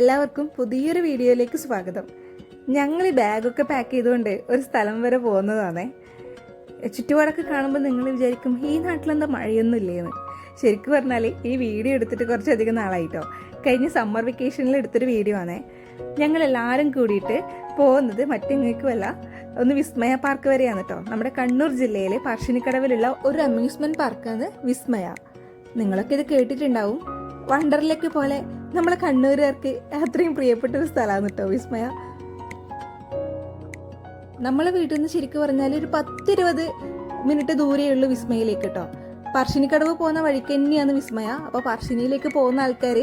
എല്ലാവർക്കും പുതിയൊരു വീഡിയോയിലേക്ക് സ്വാഗതം. ഞങ്ങൾ ഈ ബാഗൊക്കെ പാക്ക് ചെയ്തുകൊണ്ട് ഒരു സ്ഥലം വരെ പോകുന്നതാണേ. ചുറ്റുപാടൊക്കെ കാണുമ്പോൾ നിങ്ങൾ വിചാരിക്കും ഈ നാട്ടിലെന്താ മഴയൊന്നും ഇല്ലേന്ന്. ശരിക്കും പറഞ്ഞാൽ ഈ വീഡിയോ എടുത്തിട്ട് കുറച്ചധികം നാളായിട്ടോ. കഴിഞ്ഞ സമ്മർ വെക്കേഷനിൽ എടുത്തൊരു വീഡിയോ ആണേ. ഞങ്ങളെല്ലാവരും കൂടിയിട്ട് പോകുന്നത് മറ്റെങ്ങേക്കുമല്ല, ഒന്ന് വിസ്മയ പാർക്ക് വരെയാണ് കേട്ടോ. നമ്മുടെ കണ്ണൂർ ജില്ലയിലെ പറശ്ശിനിക്കടവിലുള്ള ഒരു അമ്യൂസ്മെൻറ്റ് പാർക്കാണ് വിസ്മയ. നിങ്ങളൊക്കെ ഇത് കേട്ടിട്ടുണ്ടാവും. വണ്ടർലേക്ക് പോലെ നമ്മളെ കണ്ണൂരുകാർക്ക് അത്രയും പ്രിയപ്പെട്ട ഒരു സ്ഥലമാണ് കേട്ടോ വിസ്മയ. നമ്മളെ വീട്ടിൽ നിന്ന് ശരിക്കും പറഞ്ഞാൽ ഒരു 10-20 മിനിറ്റ് ദൂരെയുള്ളൂ വിസ്മയിലേക്ക് കേട്ടോ. പറശ്ശിനിക്കടവ് പോകുന്ന വഴിക്ക് തന്നെയാണ് വിസ്മയ. അപ്പോൾ പറശ്ശിനിയിലേക്ക് പോകുന്ന ആൾക്കാർ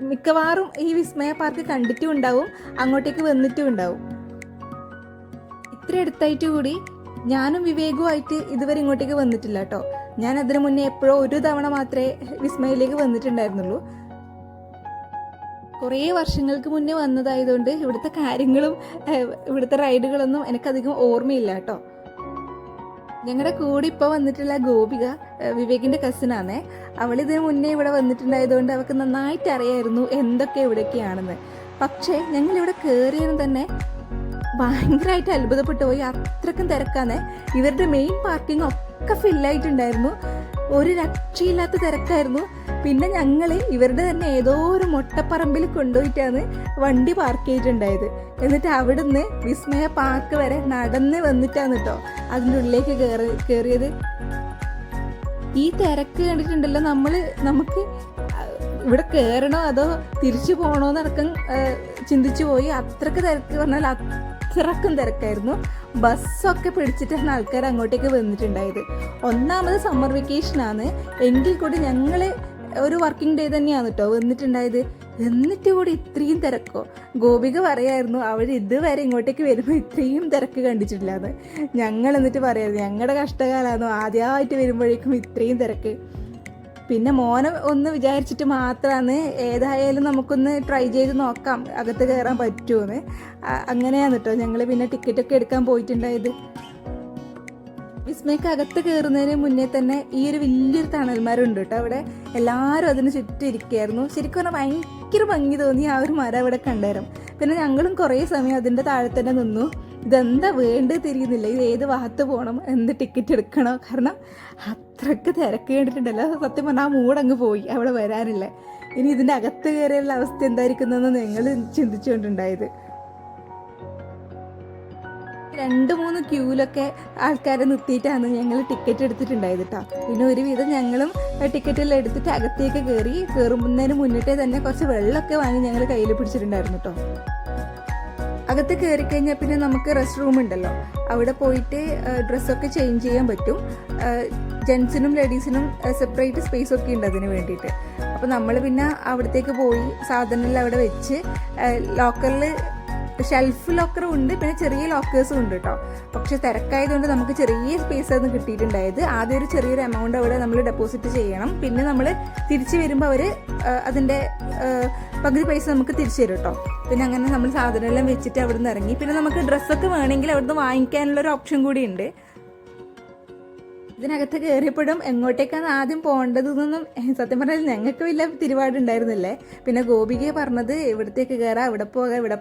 മിക്കവാറും ഈ വിസ്മയ പാർക്ക് കണ്ടിട്ടും ഉണ്ടാവും, അങ്ങോട്ടേക്ക് വന്നിട്ടും ഉണ്ടാവും. ഇത്ര അടുത്തായിട്ട് കൂടി ഞാനും വിവേകുമായിട്ട് ഇതുവരെ ഇങ്ങോട്ടേക്ക് വന്നിട്ടില്ല കേട്ടോ. ഞാൻ അതിനു മുന്നേ എപ്പോഴോ ഒരു തവണ മാത്രമേ വിസ്മയിലേക്ക് വന്നിട്ടുണ്ടായിരുന്നുള്ളൂ. കുറേ വർഷങ്ങൾക്ക് മുന്നേ വന്നതായതുകൊണ്ട് ഇവിടുത്തെ കാര്യങ്ങളും ഇവിടുത്തെ റൈഡുകളൊന്നും എനിക്കധികം ഓർമ്മയില്ല കേട്ടോ. ഞങ്ങളുടെ കൂടെ ഇപ്പോൾ വന്നിട്ടുള്ള ഗോപിക വിവേകിൻ്റെ കസിനാണേ. അവളിതിന് മുന്നേ ഇവിടെ വന്നിട്ടുണ്ടായതുകൊണ്ട് അവൾക്ക് നന്നായിട്ട് അറിയായിരുന്നു എന്തൊക്കെ ഇവിടെയൊക്കെയാണെന്ന്. പക്ഷേ ഞങ്ങളിവിടെ കയറിയതും തന്നെ ഭയങ്കരമായിട്ട് അത്ഭുതപ്പെട്ടു പോയി. അത്രക്കും തിരക്കാണ്. ഇവരുടെ മെയിൻ പാർക്കിംഗ് ഒക്കെ ഫില്ലായിട്ടുണ്ടായിരുന്നു. ഒരു രക്ഷയില്ലാത്ത തിരക്കായിരുന്നു. പിന്നെ ഞങ്ങൾ ഇവരുടെ തന്നെ ഏതോ ഒരു മൊട്ടപ്പറമ്പിൽ കൊണ്ടുപോയിട്ടാണ് വണ്ടി പാർക്ക് ചെയ്തിട്ടുണ്ടായത്. എന്നിട്ട് അവിടുന്ന് വിസ്മയ പാർക്ക് വരെ നടന്ന് വന്നിട്ടാണ് കേട്ടോ അതിൻ്റെ ഉള്ളിലേക്ക് കയറിയത്. ഈ തിരക്ക് കണ്ടിട്ടുണ്ടല്ലോ, നമുക്ക് ഇവിടെ കയറണോ അതോ തിരിച്ചു പോകണോന്നടക്കം ചിന്തിച്ചു പോയി. അത്രക്ക് തിരക്ക് പറഞ്ഞാൽ അത്രക്കും തിരക്കായിരുന്നു. ബസ്സൊക്കെ പിടിച്ചിട്ടാണ് ആൾക്കാർ അങ്ങോട്ടേക്ക് വന്നിട്ടുണ്ടായത്. ഒന്നാമത് സമ്മർ വെക്കേഷനാണ്, എങ്കിൽ കൂടി ഞങ്ങൾ ഒരു വർക്കിംഗ് ഡേ തന്നെയാണ് കേട്ടോ വന്നിട്ടുണ്ടായത്. എന്നിട്ട് കൂടി ഇത്രയും തിരക്കോ? ഗോപിക പറയായിരുന്നു അവർ ഇതുവരെ ഇങ്ങോട്ടേക്ക് വരുമ്പോൾ ഇത്രയും തിരക്ക് കണ്ടിട്ടില്ലാന്ന്. ഞങ്ങൾ എന്നിട്ട് പറയായിരുന്നു ഞങ്ങളുടെ കഷ്ടകാലമാണോ ആദ്യമായിട്ട് വരുമ്പോഴേക്കും ഇത്രയും തിരക്ക്. പിന്നെ മോനെ ഒന്ന് വിചാരിച്ചിട്ട് മാത്രമാണ് ഏതായാലും നമുക്കൊന്ന് ട്രൈ ചെയ്ത് നോക്കാം അകത്ത് കയറാൻ പറ്റുമെന്ന്. അങ്ങനെയാണ് കേട്ടോ ഞങ്ങൾ പിന്നെ ടിക്കറ്റൊക്കെ എടുക്കാൻ പോയിട്ടുണ്ടായത്. വിസ്മയ്ക്ക് അകത്ത് കയറുന്നതിന് മുന്നേ തന്നെ ഈ ഒരു വലിയൊരു തണൽമരമുണ്ട് കേട്ടോ. അവിടെ എല്ലാവരും അതിന് ചുറ്റും ഇരിക്കുകയായിരുന്നു. ശരിക്കും പറഞ്ഞാൽ ഭയങ്കര ഭംഗി തോന്നി ആ ഒരു മരം അവിടെ കണ്ടായിരുന്നു. പിന്നെ ഞങ്ങളും കുറേ സമയം അതിൻ്റെ താഴെ തന്നെ നിന്നു. ഇതെന്താ വേണ്ടത് തിരിയുന്നില്ല, ഇത് ഏത് ഭാഗത്ത് പോകണം, എന്ത് ടിക്കറ്റ് എടുക്കണോ, കാരണം അത്രയ്ക്ക് തിരക്ക് കണ്ടിട്ടുണ്ടല്ലോ. സത്യം പറഞ്ഞാൽ ആ മൂടങ്ങ് പോയി, അവിടെ വരാനില്ല. ഇനി ഇതിൻ്റെ അകത്ത് കയറിയുള്ള അവസ്ഥ എന്തായിരിക്കുന്നതെന്ന് ഞങ്ങൾ ചിന്തിച്ചുകൊണ്ടുണ്ടായത്. 2-3 ക്യൂലൊക്കെ ആൾക്കാരെ നിർത്തിയിട്ടാണ് ഞങ്ങൾ ടിക്കറ്റ് എടുത്തിട്ടുണ്ടായത് കേട്ടോ. പിന്നെ ഒരുവിധം ഞങ്ങളും ടിക്കറ്റെല്ലാം എടുത്തിട്ട് അകത്തേക്ക് കയറുന്നതിന് മുന്നിട്ടേ തന്നെ കുറച്ച് വെള്ളമൊക്കെ വാങ്ങി ഞങ്ങൾ കയ്യിൽ പിടിച്ചിട്ടുണ്ടായിരുന്നു കേട്ടോ. അകത്ത് കയറി കഴിഞ്ഞാൽ പിന്നെ നമുക്ക് റെസ്റ്റ് റൂം ഉണ്ടല്ലോ, അവിടെ പോയിട്ട് ഡ്രസ്സൊക്കെ ചേഞ്ച് ചെയ്യാൻ പറ്റും. ജെൻസിനും ലേഡീസിനും സെപ്പറേറ്റ് സ്പേസ് ഒക്കെ ഉണ്ട് അതിന് വേണ്ടിയിട്ട്. അപ്പോൾ നമ്മൾ പിന്നെ അവിടത്തേക്ക് പോയി സാധനമെല്ലാം അവിടെ വെച്ച് ലോക്കറിൽ ഷെൽഫ് ലോക്കറും ഉണ്ട്, പിന്നെ ചെറിയ ലോക്കേഴ്സും ഉണ്ട് കേട്ടോ. പക്ഷെ തിരക്കായതുകൊണ്ട് നമുക്ക് ചെറിയ സ്പേസ് ആണ് കിട്ടിയിട്ടുണ്ടായത്. ആദ്യം ഒരു ചെറിയൊരു എമൗണ്ട് അവിടെ നമ്മൾ ഡെപ്പോസിറ്റ് ചെയ്യണം. പിന്നെ നമ്മൾ തിരിച്ച് വരുമ്പോൾ അവർ അതിൻ്റെ പകുതി പൈസ നമുക്ക് തിരിച്ചു തരും കേട്ടോ. പിന്നെ അങ്ങനെ നമ്മൾ സാധനമെല്ലാം വെച്ചിട്ട് അവിടെ നിന്ന് ഇറങ്ങി. പിന്നെ നമുക്ക് ഡ്രസ്സൊക്കെ വേണമെങ്കിൽ അവിടുന്ന് വാങ്ങിക്കാനുള്ളൊരു ഓപ്ഷൻ കൂടി ഉണ്ട്. ഇതിനകത്ത് കയറിയപ്പോഴും എങ്ങോട്ടേക്കാണ് ആദ്യം പോകേണ്ടതെന്നൊന്നും സത്യം പറഞ്ഞാൽ ഞങ്ങൾക്ക് വലിയ തിരുപാടുണ്ടായിരുന്നില്ലേ. പിന്നെ ഗോപികയെ പറഞ്ഞത് ഇവിടത്തേക്ക് കയറാം, ഇവിടെ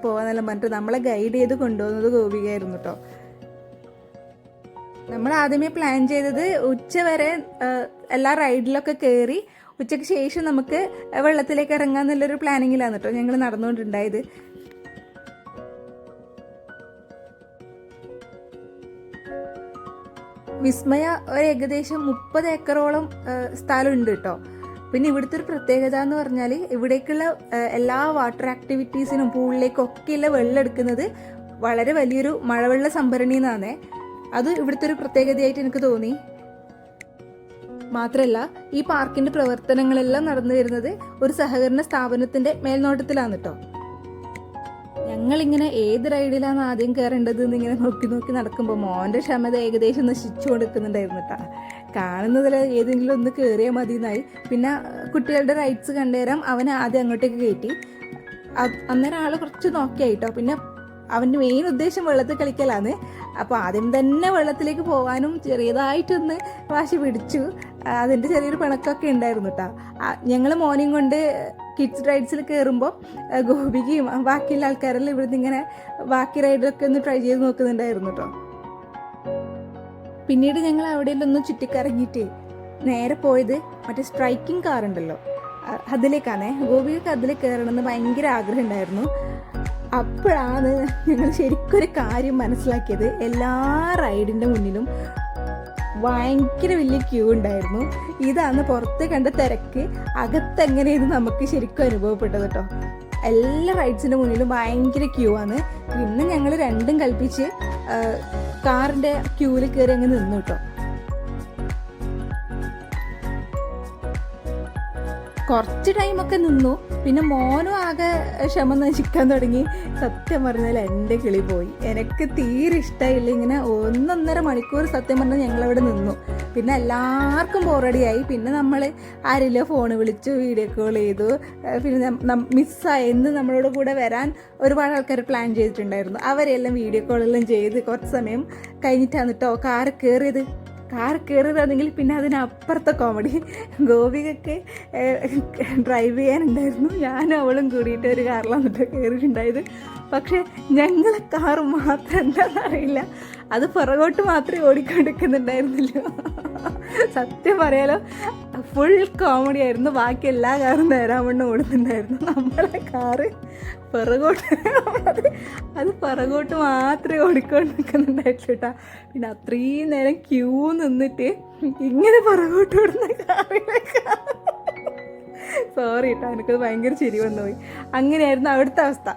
പോകാമെന്നെല്ലാം പറഞ്ഞിട്ട് നമ്മളെ ഗൈഡ് ചെയ്ത് കൊണ്ടുപോകുന്നത് ഗോപികയായിരുന്നു കേട്ടോ. നമ്മൾ ആദ്യമേ പ്ലാൻ ചെയ്തത് ഉച്ച വരെ എല്ലാ റൈഡിലൊക്കെ കയറി ഉച്ചയ്ക്ക് ശേഷം നമുക്ക് വെള്ളത്തിലേക്ക് ഇറങ്ങാമെന്നുള്ളൊരു പ്ലാനിങ്ങിലാണ് കേട്ടോ ഞങ്ങൾ നടന്നുകൊണ്ടുണ്ടായത്. വിസ്മയ ഒരു ഏകദേശം 30 ഏക്കറോളം സ്ഥലമുണ്ട് കേട്ടോ. പിന്നെ ഇവിടുത്തെ ഒരു പ്രത്യേകത എന്ന് പറഞ്ഞാൽ ഇവിടേക്കുള്ള എല്ലാ വാട്ടർ ആക്ടിവിറ്റീസിനും പൂളിലേക്കൊക്കെയുള്ള വെള്ളം എടുക്കുന്നത് വളരെ വലിയൊരു മഴവെള്ള സംഭരണി എന്നാണ്. അത് ഇവിടുത്തെ ഒരു പ്രത്യേകതയായിട്ട് എനിക്ക് തോന്നി. മാത്രമല്ല ഈ പാർക്കിൻ്റെ പ്രവർത്തനങ്ങളെല്ലാം നടന്നു വരുന്നത് ഒരു സഹകരണ സ്ഥാപനത്തിൻ്റെ മേൽനോട്ടത്തിലാണ് കേട്ടോ. ഞങ്ങളിങ്ങനെ ഏത് റൈഡിലാണ് ആദ്യം കയറേണ്ടത് എന്നിങ്ങനെ നോക്കി നടക്കുമ്പോൾ മോൻ്റെ ക്ഷമത ഏകദേശം നശിച്ചു കൊടുക്കുന്നുണ്ടായിരുന്നു കേട്ടോ. കാണുന്നതിൽ ഏതെങ്കിലും ഒന്ന് കയറിയാൽ മതി എന്നായി. പിന്നെ കുട്ടികളുടെ റൈഡ്സ് കണ്ടുതരാം അവനെ ആദ്യം അങ്ങോട്ടേക്ക് കയറ്റി. അന്നേരം ആൾ കുറച്ച് നോക്കിയായിട്ടോ. പിന്നെ അവൻ്റെ മെയിൻ ഉദ്ദേശം വെള്ളത്തിൽ കളിക്കലാണ്. അപ്പോൾ ആദ്യം തന്നെ വെള്ളത്തിലേക്ക് പോകാനും ചെറിയതായിട്ടൊന്ന് വാശി പിടിച്ചു. അതിൻ്റെ ചെറിയൊരു പിണക്കൊക്കെ ഉണ്ടായിരുന്നു കേട്ടോ. ഞങ്ങൾ മോർണിംഗ് കൊണ്ട് കിഡ്സ് റൈഡ്സിൽ കയറുമ്പോൾ ഗോപികയും ബാക്കിയുള്ള ആൾക്കാരെല്ലാം ഇവിടുന്ന് ഇങ്ങനെ ബാക്കി റൈഡൊക്കെ ഒന്ന് ട്രൈ ചെയ്ത് നോക്കുന്നുണ്ടായിരുന്നു കേട്ടോ. പിന്നീട് ഞങ്ങൾ അവിടെയൊന്ന് ചുറ്റിക്കറങ്ങിയിട്ട് നേരെ പോയത് മറ്റേ സ്ട്രൈക്കിംഗ് കാർ ഉണ്ടല്ലോ അതിലേക്കാണേ. ഗോപികൾക്ക് അതിൽ കയറണമെന്ന് ഭയങ്കര ആഗ്രഹം ഉണ്ടായിരുന്നു. അപ്പോഴാണ് ഞങ്ങൾ ശരിക്കൊരു കാര്യം മനസ്സിലാക്കിയത്. എല്ലാ റൈഡിൻ്റെ മുന്നിലും ഭയങ്കര വലിയ ക്യൂ ഉണ്ടായിരുന്നു. ഇതാണ് പുറത്ത് കണ്ട തിരക്ക് അകത്തെങ്ങനെയെന്ന് നമുക്ക് ശരിക്കും അനുഭവപ്പെട്ടത് കേട്ടോ. എല്ലാ റൈഡ്സിൻ്റെ മുന്നിലും ഭയങ്കര ക്യൂ ആണ്. പിന്നെ ഞങ്ങൾ രണ്ടും കൽപ്പിച്ച് കാറിൻ്റെ ക്യൂവിൽ കയറി അങ്ങ് നിന്നു കേട്ടോ. കുറച്ച് ടൈമൊക്കെ നിന്നു. പിന്നെ മോനും ആകെ ക്ഷമ നശിക്കാൻ തുടങ്ങി. സത്യം പറഞ്ഞാൽ എൻ്റെ കിളി പോയി. എനിക്ക് തീരെ ഇഷ്ടമായില്ല. ഇങ്ങനെ 1.5 മണിക്കൂർ സത്യം പറഞ്ഞാൽ ഞങ്ങളവിടെ നിന്നു. പിന്നെ എല്ലാവർക്കും ബോറടിയായി. പിന്നെ നമ്മൾ ആരെല്ലോ ഫോൺ വിളിച്ചു, വീഡിയോ കോൾ ചെയ്തു. പിന്നെ മിസ്സായെന്ന് നമ്മളോട് കൂടെ വരാൻ ഒരുപാട് ആൾക്കാർ പ്ലാൻ ചെയ്തിട്ടുണ്ടായിരുന്നു. അവരെല്ലാം വീഡിയോ കോളെല്ലാം ചെയ്ത് കുറച്ച് സമയം കഴിഞ്ഞിട്ടാണ് കേട്ടോ കാറ് കയറിയത്. കാർ കയറിയതാണെങ്കിൽ പിന്നെ അതിനപ്പുറത്തെ കോമഡി. ഗോപികയ്ക്ക് ഡ്രൈവ് ചെയ്യാനുണ്ടായിരുന്നു. ഞാനും അവളും കൂടിയിട്ട് ഒരു കാറിലാണ് കയറിയിട്ടുണ്ടായത്. പക്ഷേ ഞങ്ങളെ കാർ മാത്രം എന്താണെന്നറിയില്ല, അത് പുറകോട്ട് മാത്രമേ ഓടിക്കൊണ്ടിരിക്കുന്നുണ്ടായിരുന്നല്ലോ. സത്യം പറയാലോ ഫുൾ കോമഡി ആയിരുന്നു. ബാക്കി എല്ലാ കാറും നേരാവണ്ണം ഓടുന്നുണ്ടായിരുന്നു. നമ്മളെ കാറ് അത് പുറകോട്ട് മാത്രമേ ഓടിക്കൊണ്ടിരിക്കുന്നുണ്ടായിട്ടുള്ളൂ കേട്ടോ. പിന്നെ അത്രയും നേരം ക്യൂ നിന്നിട്ട് ഇങ്ങനെ പുറകോട്ട് ഓടുന്ന കാറിലേക്ക് സോറി കേട്ടോ, എനിക്കത് ഭയങ്കര ചിരി വന്നുപോയി. അങ്ങനെയായിരുന്നു അവിടുത്തെ അവസ്ഥ.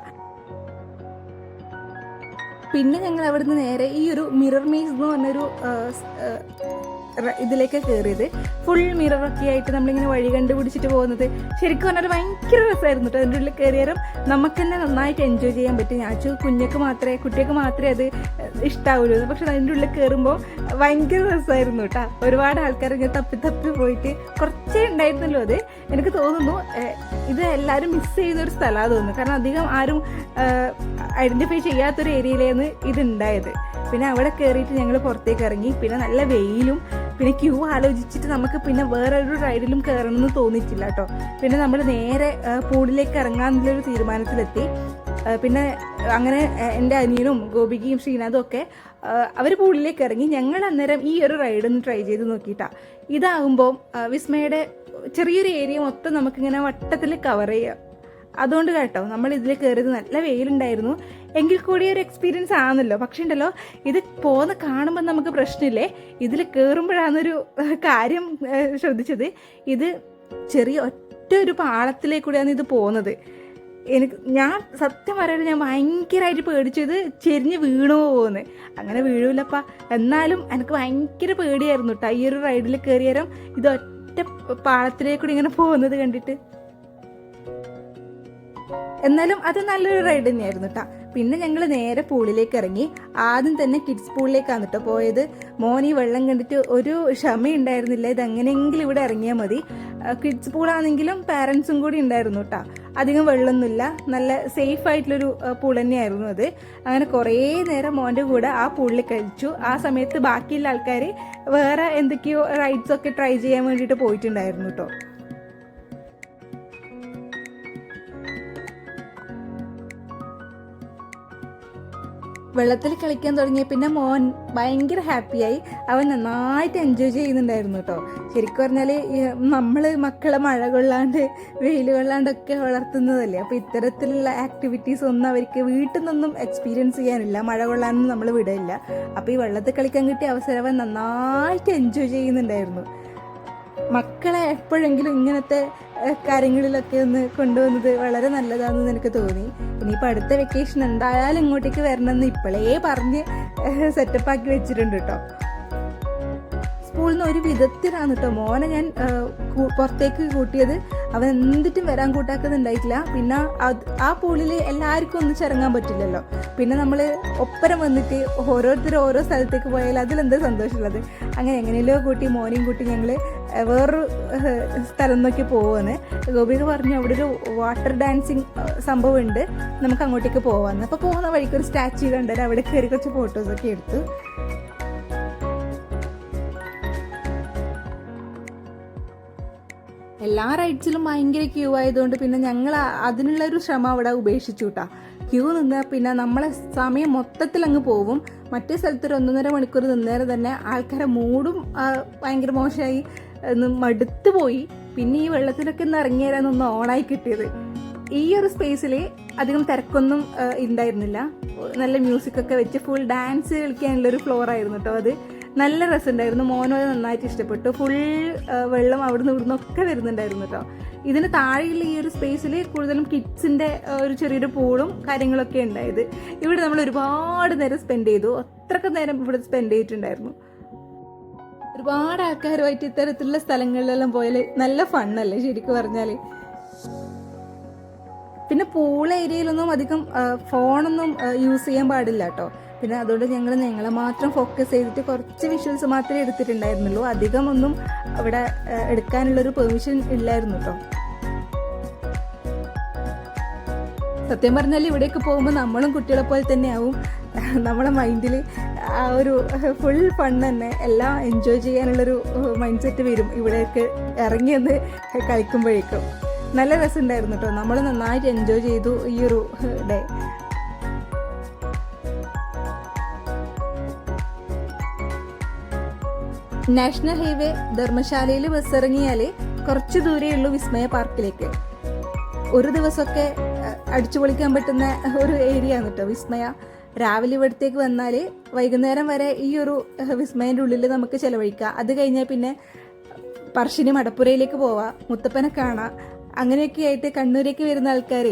പിന്നെ ഞങ്ങൾ അവിടുന്ന് നേരെ ഈ ഒരു മിറർ മേസ് എന്ന് പറഞ്ഞൊരു ഇതിലേക്ക് കയറിയത്. ഫുൾ മിററൊക്കെ ആയിട്ട് നമ്മളിങ്ങനെ വഴി കണ്ടുപിടിച്ചിട്ട് പോകുന്നത് ശരിക്കും പറഞ്ഞാൽ ഭയങ്കര രസമായിരുന്നു കേട്ടോ. അതിൻ്റെ ഉള്ളിൽ കയറിയാലും നമുക്ക് തന്നെ നന്നായിട്ട് എൻജോയ് ചെയ്യാൻ പറ്റും. ഞാൻ കുട്ടിക്ക് മാത്രമേ അത് ഇഷ്ടാവുള്ളൂ. പക്ഷെ അതിൻ്റെ ഉള്ളിൽ കയറുമ്പോൾ ഭയങ്കര രസമായിരുന്നു കേട്ടോ. ഒരുപാട് ആൾക്കാർ ഇങ്ങനെ തപ്പി പോയിട്ട് കുറച്ചേ ഉണ്ടായിരുന്നല്ലോ അത്. എനിക്ക് തോന്നുന്നു ഇത് എല്ലാവരും മിസ് ചെയ്യുന്നൊരു സ്ഥലമാണ് തോന്നുന്നു. കാരണം അധികം ആരും ഐഡൻറ്റിഫൈ ചെയ്യാത്തൊരു ഏരിയയിലാണ് ഇതുണ്ടായത്. പിന്നെ അവിടെ കയറിയിട്ട് ഞങ്ങൾ പുറത്തേക്ക് ഇറങ്ങി. പിന്നെ നല്ല വെയിലും പിന്നെ ക്യൂ ആലോചിച്ചിട്ട് നമുക്ക് പിന്നെ വേറൊരു റൈഡിലും കയറണമെന്ന് തോന്നിയിട്ടില്ല കേട്ടോ. പിന്നെ നമ്മൾ നേരെ പൂളിലേക്ക് ഇറങ്ങാമെന്നുള്ളൊരു തീരുമാനത്തിലെത്തി. പിന്നെ അങ്ങനെ എൻ്റെ അനിയനും ഗോപികയും ശ്രീനാഥും ഒക്കെ അവർ പൂളിലേക്ക് ഇറങ്ങി. ഞങ്ങൾ അന്നേരം ഈ ഒരു റൈഡൊന്ന് ട്രൈ ചെയ്ത് നോക്കിയിട്ടാണ്. ഇതാകുമ്പോൾ വിസ്മയുടെ ചെറിയൊരു ഏരിയ മൊത്തം നമുക്കിങ്ങനെ വട്ടത്തിൽ കവർ ചെയ്യാം. അതുകൊണ്ട് കേട്ടോ നമ്മൾ ഇതിൽ കയറിയത്. നല്ല വെയിലുണ്ടായിരുന്നു എങ്കിൽ കൂടി ഒരു എക്സ്പീരിയൻസ് ആണല്ലോ. പക്ഷേ ഉണ്ടല്ലോ ഇത് പോകുന്ന കാണുമ്പോൾ നമുക്ക് പ്രശ്നമില്ലേ, ഇതിൽ കയറുമ്പോഴാണൊരു കാര്യം ശ്രദ്ധിച്ചത്. ഇത് ചെറിയ ഒറ്റ ഒരു പാളത്തിലേക്കൂടെയാണ് ഇത് പോകുന്നത്. ഞാൻ സത്യം പറയാതെ ഞാൻ ഭയങ്കരമായിട്ട് പേടിച്ചത് ചെരിഞ്ഞ് വീണു പോകുന്നത്. അങ്ങനെ വീഴൂലപ്പ, എന്നാലും എനിക്ക് ഭയങ്കര പേടിയായിരുന്നു കേട്ടോ ഈ ഒരു റൈഡിൽ കയറിയാലും ഇത് ഒറ്റ പാളത്തിലേക്കൂടി ഇങ്ങനെ പോകുന്നത് കണ്ടിട്ട്. എന്നാലും അത് നല്ലൊരു റൈഡ് തന്നെയായിരുന്നു കേട്ടോ. പിന്നെ ഞങ്ങൾ നേരെ പൂളിലേക്ക് ഇറങ്ങി. ആദ്യം തന്നെ കിഡ്സ് പൂളിലേക്കാണ് കേട്ടോ പോയത്. മോൻ ഈ വെള്ളം കണ്ടിട്ട് ഒരു ക്ഷമയുണ്ടായിരുന്നില്ല. ഇതെങ്ങനെയെങ്കിലും ഇവിടെ ഇറങ്ങിയാൽ മതി. കിഡ്സ് പൂളാണെങ്കിലും പാരൻസും കൂടി ഉണ്ടായിരുന്നു കേട്ടോ. അധികം വെള്ളമൊന്നുമില്ല, നല്ല സേഫ് ആയിട്ടുള്ളൊരു പൂൾ തന്നെയായിരുന്നു അത്. അങ്ങനെ കുറേ നേരം മോൻ്റെ കൂടെ ആ പൂളിൽ കഴിച്ചു. ആ സമയത്ത് ബാക്കിയുള്ള ആൾക്കാർ വേറെ എന്തൊക്കെയോ റൈഡ്സൊക്കെ ട്രൈ ചെയ്യാൻ വേണ്ടിയിട്ട് പോയിട്ടുണ്ടായിരുന്നു കേട്ടോ. വെള്ളത്തിൽ കളിക്കാൻ തുടങ്ങിയ പിന്നെ മോൻ ഭയങ്കര ഹാപ്പിയായി. അവൻ നന്നായിട്ട് എൻജോയ് ചെയ്യുന്നുണ്ടായിരുന്നു കേട്ടോ. ശരിക്കും പറഞ്ഞാൽ നമ്മൾ മക്കളെ മഴ കൊള്ളാണ്ട് വെയിൽ കൊള്ളാണ്ടൊക്കെ വളർത്തുന്നതല്ലേ. അപ്പോൾ ഇത്തരത്തിലുള്ള ആക്ടിവിറ്റീസ് ഒന്നും അവർക്ക് വീട്ടിൽ നിന്നൊന്നും എക്സ്പീരിയൻസ് ചെയ്യാനില്ല. മഴ കൊള്ളാനൊന്നും നമ്മൾ വിടില്ല. അപ്പോൾ ഈ വെള്ളത്തിൽ കളിക്കാൻ കിട്ടിയ അവസരം അവൻ നന്നായിട്ട് എൻജോയ് ചെയ്യുന്നുണ്ടായിരുന്നു. മക്കളെ എപ്പോഴെങ്കിലും ഇങ്ങനത്തെ കാര്യങ്ങളിലൊക്കെ ഒന്ന് കൊണ്ടുവന്നത് വളരെ നല്ലതാണെന്ന് എനിക്ക് തോന്നി. ഇനിയിപ്പോൾ അടുത്ത വെക്കേഷൻ എന്തായാലും ഇങ്ങോട്ടേക്ക് വരണമെന്ന് ഇപ്പോഴേ പറഞ്ഞ് സെറ്റപ്പാക്കി വെച്ചിട്ടുണ്ട് കേട്ടോ. സ്കൂളിൽ നിന്ന് ഒരു വിധത്തിലാണ് കേട്ടോ മോനെ ഞാൻ പുറത്തേക്ക് കൂട്ടിയത്. അവൻ എന്തിട്ടും വരാൻ കൂട്ടാക്കുന്നുണ്ടായിട്ടില്ല. പിന്നെ ആ പൂളിൽ എല്ലാവർക്കും ഒന്നിച്ചിറങ്ങാൻ പറ്റില്ലല്ലോ. പിന്നെ നമ്മൾ ഒപ്പരം വന്നിട്ട് ഓരോരുത്തരും ഓരോ സ്ഥലത്തേക്ക് പോയാൽ അതിലെന്താ സന്തോഷമുള്ളത്. അങ്ങനെ എങ്ങനെയല്ലോ കൂട്ടി മോനെയും കൂട്ടി ഞങ്ങൾ വേറൊരു സ്ഥലം നോക്കി പോവാന്ന്. ഗോപിക പറഞ്ഞു അവിടെ ഒരു വാട്ടർ ഡാൻസിങ് സംഭവം ഉണ്ട്, നമുക്ക് അങ്ങോട്ടേക്ക് പോവാന്ന്. അപ്പോൾ പോകുന്ന വഴിക്ക് ഒരു സ്റ്റാച്യു കണ്ടത്, അവിടെ കയറി കുറച്ച് ഫോട്ടോസൊക്കെ എടുത്തു. എല്ലാ റൈഡ്സിലും ഭയങ്കര ക്യൂ ആയതുകൊണ്ട് പിന്നെ ഞങ്ങൾ അതിനുള്ളൊരു ശ്രമം അവിടെ ഉപേക്ഷിച്ചു കേട്ടോ. ക്യൂ നിന്നാൽ പിന്നെ നമ്മളെ സമയം മൊത്തത്തിൽ അങ്ങ് പോവും. മറ്റേ സ്ഥലത്ത് ഒരു 1.5 മണിക്കൂർ നിന്നേരം തന്നെ ആൾക്കാരെ മൂടും ഭയങ്കര മോശമായി, മടുത്തു പോയി. പിന്നെ ഈ വെള്ളത്തിലൊക്കെ ഒന്ന് ഇറങ്ങിയേരാന്നൊന്ന് ഓണായി കിട്ടിയത്. ഈ ഒരു സ്പേസിൽ അധികം തിരക്കൊന്നും ഉണ്ടായിരുന്നില്ല. നല്ല മ്യൂസിക്കൊക്കെ വെച്ച് ഫുൾ ഡാൻസ് കളിക്കാനുള്ളൊരു ഫ്ലോർ ആയിരുന്നു കേട്ടോ. അത് നല്ല രസമുണ്ടായിരുന്നു. മോനോ നന്നായിട്ട് ഇഷ്ടപ്പെട്ടു. ഫുൾ വെള്ളം അവിടുന്ന് ഇവിടുന്നൊക്കെ വരുന്നുണ്ടായിരുന്നു കേട്ടോ. ഇതിന് താഴെയുള്ള ഈ ഒരു സ്പേസിൽ കൂടുതലും കിഡ്സിൻ്റെ ഒരു ചെറിയൊരു പൂളും കാര്യങ്ങളൊക്കെ ഉണ്ടായത്. ഇവിടെ നമ്മൾ ഒരുപാട് നേരം സ്പെൻഡ് ചെയ്തു. അത്രയ്ക്ക് നേരം ഇവിടെ സ്പെൻഡ് ചെയ്തിട്ടുണ്ടായിരുന്നു. ഒരുപാട് ആൾക്കാരുമായിട്ട് ഇത്തരത്തിലുള്ള സ്ഥലങ്ങളിലെല്ലാം പോയാൽ നല്ല ഫണ്ണല്ലേ ശരിക്കും പറഞ്ഞാൽ. പിന്നെ പൂൾ ഏരിയയിലൊന്നും അധികം ഫോണൊന്നും യൂസ് ചെയ്യാൻ പാടില്ല കേട്ടോ. പിന്നെ അതുകൊണ്ട് ഞങ്ങളെ മാത്രം ഫോക്കസ് ചെയ്തിട്ട് കുറച്ച് വിഷ്വൽസ് മാത്രമേ എടുത്തിട്ടുണ്ടായിരുന്നുള്ളൂ. അധികം ഒന്നും അവിടെ എടുക്കാനുള്ളൊരു പെർമിഷൻ ഇല്ലായിരുന്നു കേട്ടോ. സത്യം പറഞ്ഞാൽ ഇവിടേക്ക് പോകുമ്പോൾ നമ്മളും കുട്ടികളെ പോലെ തന്നെയാവും. നമ്മളെ മൈൻഡിൽ ആ ഒരു ഫുൾ ഫൺ തന്നെ, എല്ലാം എൻജോയ് ചെയ്യാനുള്ളൊരു മൈൻഡ് സെറ്റ് വരും ഇവിടേക്ക് ഇറങ്ങിയെന്ന് കളിക്കുമ്പോഴേക്കും. നല്ല രസമുണ്ടായിരുന്നു കേട്ടോ. നമ്മൾ നന്നായിട്ട് എൻജോയ് ചെയ്തു ഈ ഒരു ഡേ. നാഷണൽ ഹൈവേ ധർമ്മശാലയിൽ ബസ് ഇറങ്ങിയാൽ കുറച്ച് ദൂരമേ വിസ്മയ പാർക്കിലേക്ക്. ഒരു ദിവസമൊക്കെ അടിച്ചു പൊളിക്കാൻ പറ്റുന്ന ഒരു ഏരിയ ആണ് കേട്ടോ വിസ്മയ. രാവിലെ ഇവിടത്തേക്ക് വന്നാൽ വൈകുന്നേരം വരെ ഈ ഒരു വിസ്മയൻ്റെ ഉള്ളിൽ നമുക്ക് ചിലവഴിക്കാം. അത് കഴിഞ്ഞാൽ പിന്നെ പറശ്ശിനി മടപ്പുരയിലേക്ക് പോവാം, മുത്തപ്പനെ കാണാം. അങ്ങനെയൊക്കെ ആയിട്ട് കണ്ണൂരേക്ക് വരുന്ന ആൾക്കാർ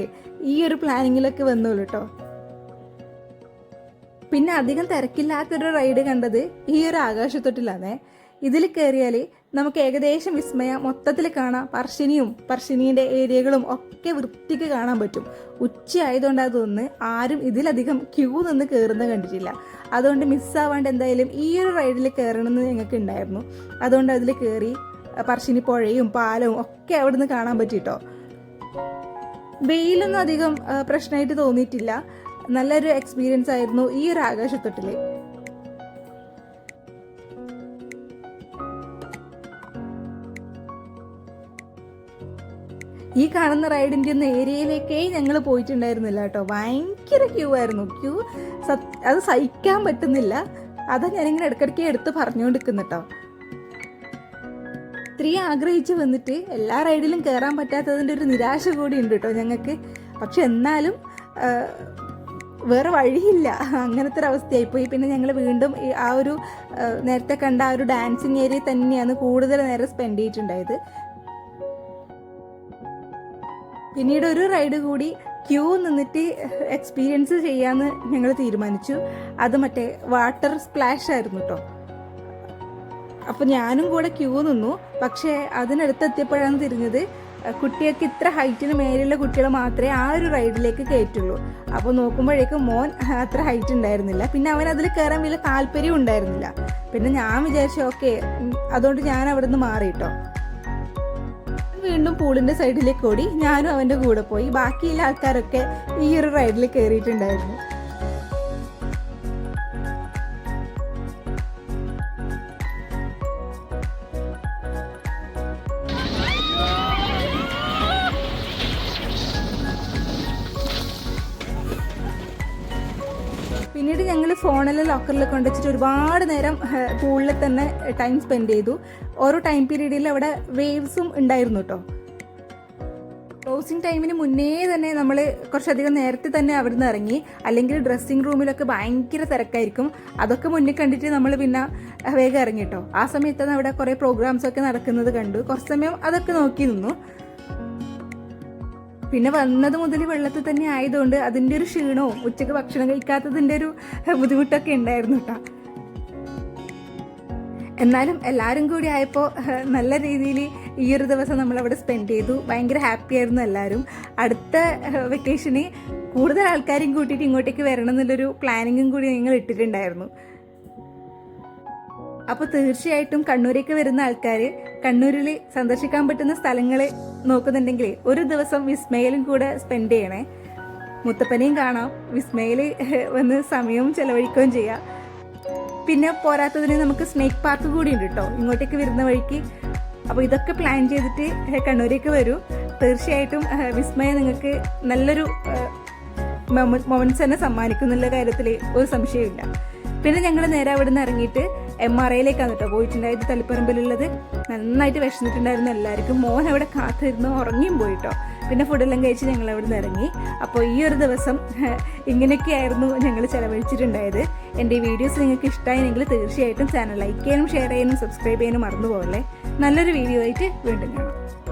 ഈ ഒരു പ്ലാനിങ്ങിലൊക്കെ വന്നോളൂ കേട്ടോ. പിന്നെ അധികം തിരക്കില്ലാത്തൊരു റൈഡ് കണ്ടത് ഈ ഒരു ആകാശത്തൊട്ടിലാണേ. ഇതിൽ കയറിയാൽ നമുക്ക് ഏകദേശം വിസ്മയ മൊത്തത്തിൽ കാണാം. പറശ്ശിനീൻ്റെ ഏരിയകളും ഒക്കെ വൃത്തിക്ക് കാണാൻ പറ്റും. ഉച്ചയായതുകൊണ്ടാണ് തോന്നുന്നു ആരും ഇതിലധികം ക്യൂ നിന്ന് കയറുന്നത് കണ്ടിട്ടില്ല. അതുകൊണ്ട് മിസ്സാവാണ്ട് എന്തായാലും ഈ ഒരു റൈഡിൽ കയറണമെന്ന് ഞങ്ങൾക്ക് ഉണ്ടായിരുന്നു. അതുകൊണ്ട് അതിൽ കയറി പറശ്ശിനി പുഴയും പാലവും ഒക്കെ അവിടെ നിന്ന് കാണാൻ പറ്റിട്ടോ. വെയിലൊന്നും അധികം പ്രശ്നമായിട്ട് തോന്നിയിട്ടില്ല. നല്ലൊരു എക്സ്പീരിയൻസ് ആയിരുന്നു ഈ ഒരു ആകാശത്തൊട്ടിൽ. ഈ കാണുന്ന റൈഡിൻ്റെ ഒന്നും ഏരിയയിലേക്കേ ഞങ്ങൾ പോയിട്ടുണ്ടായിരുന്നില്ല കേട്ടോ. ഭയങ്കര ക്യൂ ആയിരുന്നു. ക്യൂ അത് സഹിക്കാൻ പറ്റുന്നില്ല. അതാ ഞാനിങ്ങനെ ഇടയ്ക്കിടയ്ക്ക് എടുത്ത് പറഞ്ഞുകൊണ്ടിരിക്കുന്നു കേട്ടോ. ഇത്രയും ആഗ്രഹിച്ച് വന്നിട്ട് എല്ലാ റൈഡിലും കയറാൻ പറ്റാത്തതിൻ്റെ ഒരു നിരാശ കൂടി ഉണ്ട് കേട്ടോ ഞങ്ങൾക്ക്. പക്ഷെ എന്നാലും വേറെ വഴിയില്ല, അങ്ങനത്തെ ഒരു അവസ്ഥയായിപ്പോയി. പിന്നെ ഞങ്ങൾ വീണ്ടും ആ ഒരു നേരത്തെ കണ്ട ആ ഒരു ഡാൻസിങ് ഏരിയ തന്നെയാണ് കൂടുതൽ നേരം സ്പെൻഡ് ചെയ്തിട്ടുണ്ടായത്. പിന്നീട് ഒരു റൈഡ് കൂടി ക്യൂ നിന്നിട്ട് എക്സ്പീരിയൻസ് ചെയ്യാമെന്ന് ഞങ്ങൾ തീരുമാനിച്ചു. അത് മറ്റേ വാട്ടർ സ്പ്ലാഷ് ആയിരുന്നു കേട്ടോ. അപ്പോൾ ഞാനും കൂടെ ക്യൂ നിന്നു. പക്ഷേ അതിനടുത്തെത്തിയപ്പോഴാണ് തിരിഞ്ഞത് കുട്ടികൾക്ക് ഇത്ര ഹൈറ്റിന് മേലുള്ള കുട്ടികൾ മാത്രമേ ആ ഒരു റൈഡിലേക്ക് കയറ്റുള്ളൂ. അപ്പോൾ നോക്കുമ്പോഴേക്കും മോൻ അത്ര ഹൈറ്റ് ഉണ്ടായിരുന്നില്ല. പിന്നെ അവൻ അതിൽ കയറാൻ വലിയ താല്പര്യം ഉണ്ടായിരുന്നില്ല. പിന്നെ ഞാൻ വിചാരിച്ചു ഓക്കെ, അതുകൊണ്ട് ഞാൻ അവിടെ നിന്ന് മാറി കേട്ടോ. വീണ്ടും പൂളിൻ്റെ സൈഡിലേക്ക് ഓടി. ഞാനും അവൻ്റെ കൂടെ പോയി. ബാക്കിയുള്ള ആൾക്കാരൊക്കെ ഈ ഒരു റൈഡിൽ കയറിയിട്ടുണ്ടായിരുന്നു. പിന്നീട് ഞങ്ങൾ ഫോണെല്ലാം ലോക്കറിൽ കൊണ്ടുവച്ചിട്ട് ഒരുപാട് നേരം പൂളിൽ തന്നെ ടൈം സ്പെൻഡ് ചെയ്തു. ഓരോ ടൈം പീരീഡിൽ അവിടെ വേവ്സും ഉണ്ടായിരുന്നു കേട്ടോ. ക്ലോസിങ് ടൈമിന് മുന്നേ തന്നെ നമ്മൾ കുറച്ചധികം നേരത്തെ തന്നെ അവിടെ നിന്ന് ഇറങ്ങി. അല്ലെങ്കിൽ ഡ്രസ്സിങ് റൂമിലൊക്കെ ഭയങ്കര തിരക്കായിരിക്കും. അതൊക്കെ മുന്നിൽ കണ്ടിട്ട് നമ്മൾ പിന്നെ വേഗം ഇറങ്ങി കേട്ടോ. ആ സമയത്താണ് അവിടെ കുറേ പ്രോഗ്രാംസൊക്കെ നടക്കുന്നത് കണ്ടു. കുറച്ച് സമയം അതൊക്കെ നോക്കി നിന്നു. പിന്നെ വന്നത് മുതൽ വെള്ളത്തിൽ തന്നെ ആയതുകൊണ്ട് അതിൻ്റെ ഒരു ക്ഷീണവും ഉച്ചയ്ക്ക് ഭക്ഷണം കഴിക്കാത്തതിൻ്റെ ഒരു ബുദ്ധിമുട്ടൊക്കെ ഉണ്ടായിരുന്നു കേട്ടോ. എന്നാലും എല്ലാവരും കൂടി ആയപ്പോൾ നല്ല രീതിയിൽ ഈ ഒരു ദിവസം നമ്മളവിടെ സ്പെൻഡ് ചെയ്തു. ഭയങ്കര ഹാപ്പി ആയിരുന്നു എല്ലാവരും. അടുത്ത വെക്കേഷന് കൂടുതൽ ആൾക്കാരും കൂട്ടിയിട്ട് ഇങ്ങോട്ടേക്ക് വരണം എന്നുള്ളൊരു പ്ലാനിങ്ങും കൂടി ഞങ്ങൾ ഇട്ടിട്ടുണ്ടായിരുന്നു. അപ്പോൾ തീർച്ചയായിട്ടും കണ്ണൂരേക്ക് വരുന്ന ആൾക്കാർ കണ്ണൂരിൽ സന്ദർശിക്കാൻ പറ്റുന്ന സ്ഥലങ്ങൾ നോക്കുന്നുണ്ടെങ്കിൽ ഒരു ദിവസം വിസ്മയിലും കൂടെ സ്പെൻഡ് ചെയ്യണേ. മുത്തപ്പനെയും കാണാം, വിസ്മയിൽ വന്ന് സമയവും ചെലവഴിക്കുകയും ചെയ്യാം. പിന്നെ പോരാത്തതിന് നമുക്ക് സ്നേക്ക് പാർക്ക് കൂടി ഉണ്ട് കേട്ടോ ഇങ്ങോട്ടേക്ക് വരുന്ന വഴിക്ക്. അപ്പോൾ ഇതൊക്കെ പ്ലാൻ ചെയ്തിട്ട് കണ്ണൂരേക്ക് വരൂ. തീർച്ചയായിട്ടും വിസ്മയ നിങ്ങൾക്ക് നല്ലൊരു മൊമെന്റ്സ് തന്നെ സമ്മാനിക്കുന്നുള്ള കാര്യത്തിൽ ഒരു സംശയമില്ല. പിന്നെ ഞങ്ങൾ നേരെ അവിടെ നിന്ന് ഇറങ്ങിയിട്ട് MRIയിലേക്കാണ് കേട്ടോ പോയിട്ടുണ്ടായത്, തളിപ്പറമ്പിലുള്ളത്. നന്നായിട്ട് വിശന്നിട്ടുണ്ടായിരുന്നു എല്ലാവർക്കും. മോൻ അവിടെ കാത്തിരുന്ന് ഉറങ്ങിയും പോയിട്ടോ. പിന്നെ ഫുഡെല്ലാം കഴിച്ച് ഞങ്ങൾ അവിടെ നിന്ന് ഇറങ്ങി. അപ്പോൾ ഈ ഒരു ദിവസം ഇങ്ങനെയൊക്കെയായിരുന്നു ഞങ്ങൾ ചിലവഴിച്ചിട്ടുണ്ടായത്. എൻ്റെ ഈ വീഡിയോസ് നിങ്ങൾക്ക് ഇഷ്ടമായെങ്കിൽ തീർച്ചയായിട്ടും ചാനൽ ലൈക്ക് ചെയ്യാനും ഷെയർ ചെയ്യാനും സബ്സ്ക്രൈബ് ചെയ്യാനും മറന്നു പോകല്ലേ. നല്ലൊരു വീഡിയോ ആയിട്ട് വീണ്ടും കാണാം.